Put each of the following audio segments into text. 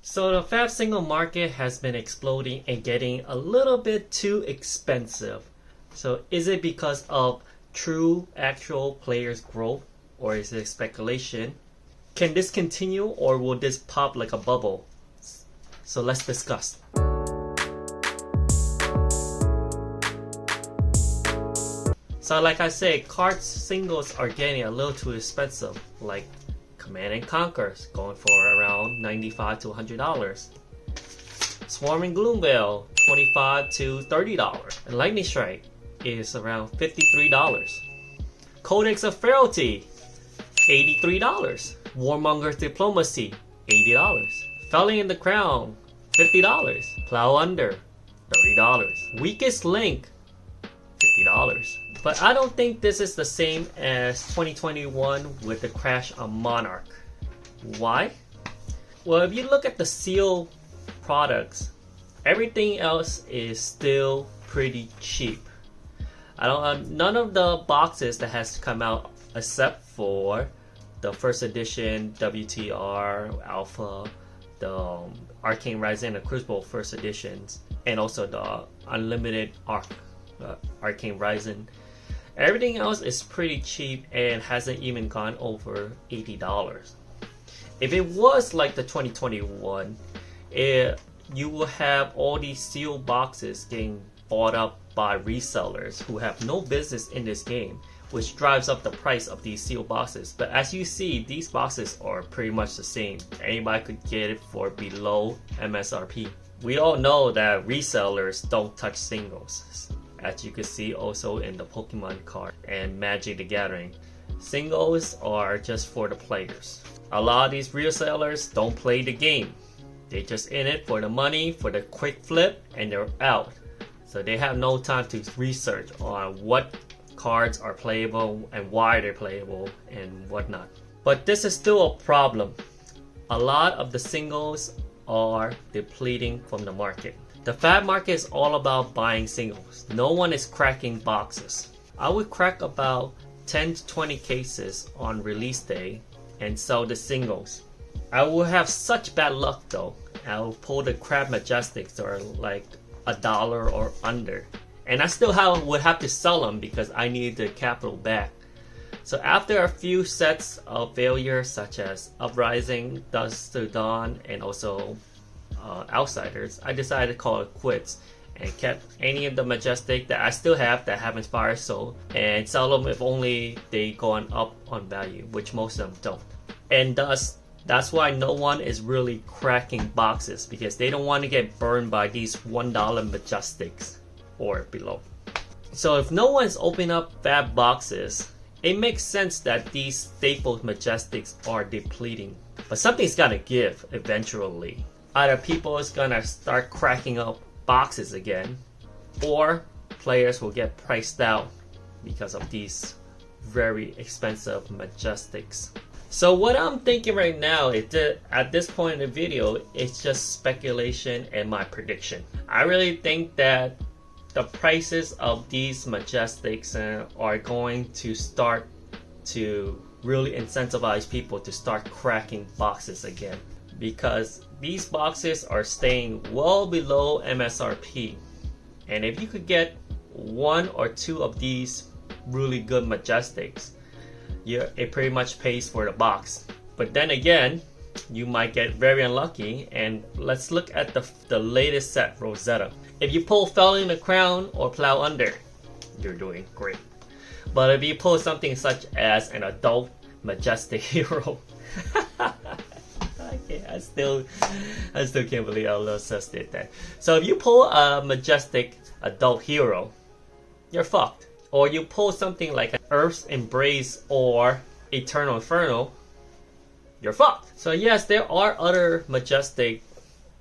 So the Fab single market has been exploding and getting a little bit too expensive. So is it because of true actual players growth, or is it speculation? Can this continue, or will this pop like a bubble? So let's discuss. So like I said, card singles are getting a little too expensive, like Command and Conquer going for around $95 to $100. Swarming Gloomveil, $25 to $30. And Lightning Strike is around $53. Codex of Fealty, $83. Warmonger's Diplomacy, $80. Felling in the Crown, $50. Plow Under, $30. Weakest Link, $50. But I don't think this is the same as 2021 with the crash on Monarch. Why? Well, if you look at the seal products, everything else is still pretty cheap. None of the boxes that has come out except for the first edition WTR Alpha, the Arcane Rising and Crucible first editions, and also the Unlimited Arcane Rising. Everything else is pretty cheap and hasn't even gone over $80. If it was like the 2021, you will have all these sealed boxes getting bought up by resellers who have no business in this game, which drives up the price of these sealed boxes. But as you see, these boxes are pretty much the same. Anybody could get it for below MSRP. We all know that resellers don't touch singles, as you can see also in the Pokemon card and Magic the Gathering. Singles are just for the players. A lot of these resellers don't play the game. They're just in it for the money, for the quick flip, and they're out. So they have no time to research on what cards are playable and why they're playable and whatnot. But this is still a problem. A lot of the singles are depleting from the market. The Fab market is all about buying singles. No one is cracking boxes. I would crack about 10 to 20 cases on release day and sell the singles. I will have such bad luck though. I will pull the Crab Majestics that are like $1 or under. And I still would have to sell them because I need the capital back. So after a few sets of failures such as Uprising, Dusk to Dawn, and also Outsiders, I decided to call it quits and kept any of the Majestic that I still have that haven't Fire Soul and sell them if only they gone up on value, which most of them don't. And thus, that's why no one is really cracking boxes, because they don't want to get burned by these $1 Majestics or below. So if no one's opening up Fab boxes, it makes sense that these staple Majestics are depleting. But something's gotta give eventually. Either people is gonna start cracking up boxes again, or players will get priced out because of these very expensive Majestics. So what I'm thinking right now is that at this point in the video, it's just speculation and my prediction. I really think that the prices of these Majestics are going to start to really incentivize people to start cracking boxes again, because these boxes are staying well below MSRP. And if you could get one or two of these really good Majestics, it pretty much pays for the box. But then again, you might get very unlucky, and let's look at the latest set, Rosetta. If you pull Felling the Crown or Plow Under, you're doing great. But if you pull something such as an adult Majestic Hero, I still can't believe LSS did that. So if you pull a Majestic adult hero, you're fucked. Or you pull something like an Earth's Embrace or Eternal Inferno, you're fucked. So yes, there are other Majestic,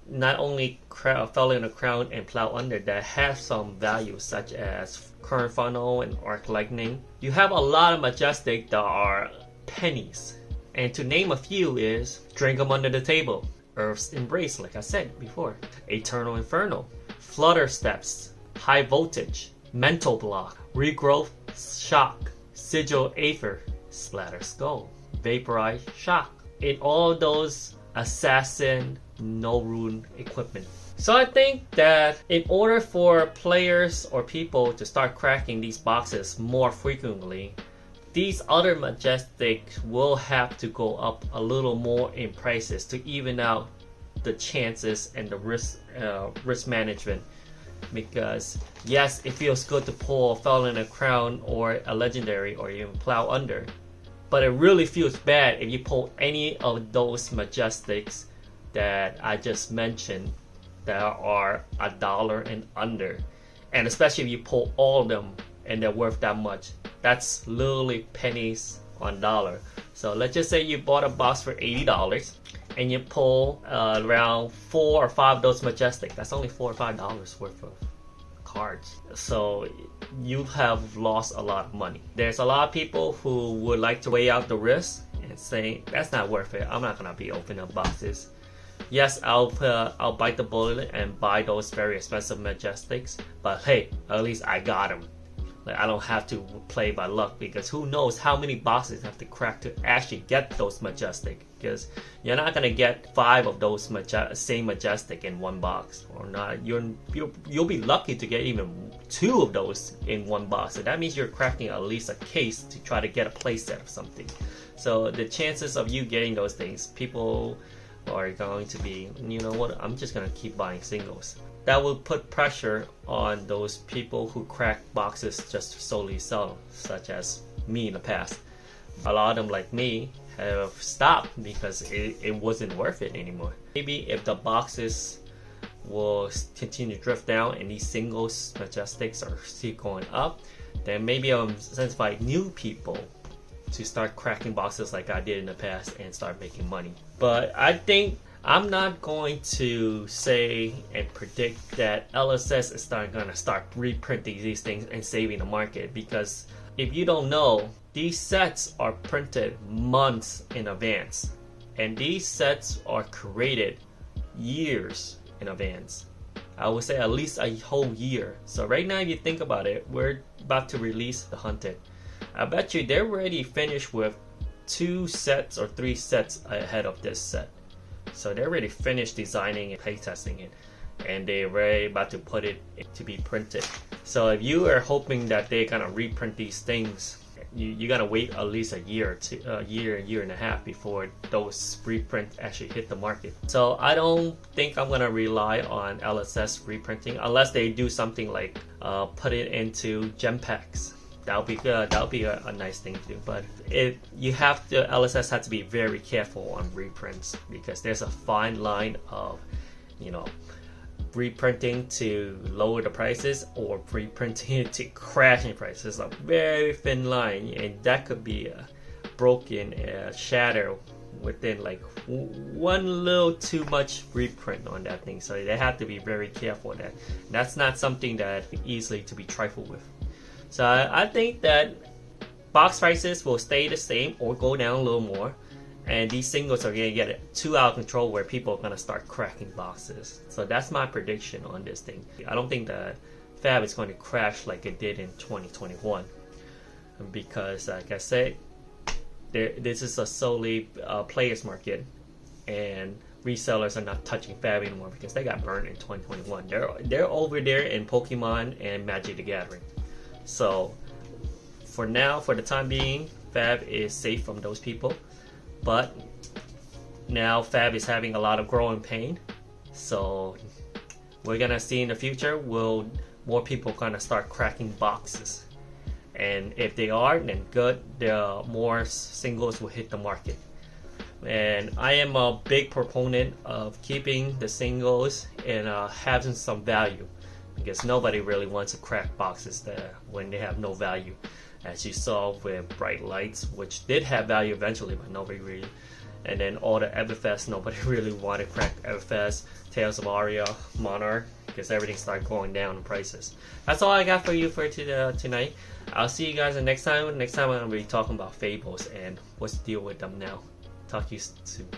not only Felling the Crown and Plow Under, that have some value, such as Current Funnel and Arc Lightning. You have a lot of Majestic that are pennies. And to name a few is Drink 'em Under the Table, Earth's Embrace, like I said before, Eternal Inferno, Flutter Steps, High Voltage, Mental Block, Regrowth Shock, Sigil Aether, Splatter Skull, Vaporize Shock. In all those assassin, no rune equipment. So I think that in order for players or people to start cracking these boxes more frequently, these other Majestics will have to go up a little more in prices to even out the chances and the risk management. Because yes, it feels good to pull a Felon in a Crown or a legendary or even Plow Under, but it really feels bad if you pull any of those Majestics that I just mentioned that are $1 and under, and especially if you pull all of them and they're worth that much. That's literally pennies on dollar. So let's just say you bought a box for $80 and you pull around 4 or 5 of those Majestic. That's only $4 or $5 worth of cards. So you have lost a lot of money. There's a lot of people who would like to weigh out the risk and say that's not worth it. I'm not gonna be opening up boxes. Yes, I'll bite the bullet and buy those very expensive Majestics, but hey, at least I got them. Like, I don't have to play by luck, because who knows how many boxes have to crack to actually get those Majestic, because you're not gonna get 5 of those same Majestic in one box, or not. You'll be lucky to get even 2 of those in one box. So that means you're cracking at least a case to try to get a playset of something. So the chances of you getting those things, people are going to be, you know what, I'm just gonna keep buying singles. That will put pressure on those people who crack boxes just to solely sell, such as me in the past. A lot of them, like me, have stopped because it wasn't worth it anymore. Maybe if the boxes will continue to drift down and these singles Majestics are still going up, then maybe I'll incentivize new people to start cracking boxes like I did in the past and start making money. But I think I'm not going to say and predict that LSS is gonna start reprinting these things and saving the market, because if you don't know, these sets are printed months in advance, and these sets are created years in advance. I would say at least a whole year. So right now, if you think about it, we're about to release the Hunted. I bet you they're already finished with 2 sets or 3 sets ahead of this set. So they're already finished designing and playtesting it, and they're already about to put it to be printed. So if you are hoping that they're gonna reprint these things, you gotta wait at least a year to a year and a half before those reprints actually hit the market. So I don't think I'm gonna rely on LSS reprinting unless they do something like put it into gem packs. That'll be good. That'll be a nice thing to do. But LSS has to be very careful on reprints, because there's a fine line of, you know, reprinting to lower the prices or reprinting to crashing prices. A very thin line, and that could be broken, shatter within like one little too much reprint on that thing. So they have to be very careful. That's not something that easily to be trifled with. So I think that box prices will stay the same or go down a little more, and these singles are gonna get too out of control where people are gonna start cracking boxes. So that's my prediction on this thing. I don't think that Fab is going to crash like it did in 2021, because like I said, this is a solely players market, and resellers are not touching Fab anymore because they got burned in 2021. They're over there in Pokemon and Magic the Gathering. So for now, for the time being, Fab is safe from those people. But now Fab is having a lot of growing pain. So we're gonna see in the future, will more people gonna start cracking boxes? And if they are, then good, the more singles will hit the market. And I am a big proponent of keeping the singles and having some value, because nobody really wants to crack boxes there when they have no value, as you saw with Bright Lights, which did have value eventually, but nobody really. And then all the Everfest, nobody really wanted to crack Everfest, Tales of Aria, Monarch, because everything started going down in prices. That's all I got for you for tonight. I'll see you guys next time. Next time I'm going to be talking about Fables and what's the deal with them now. Talk to you soon.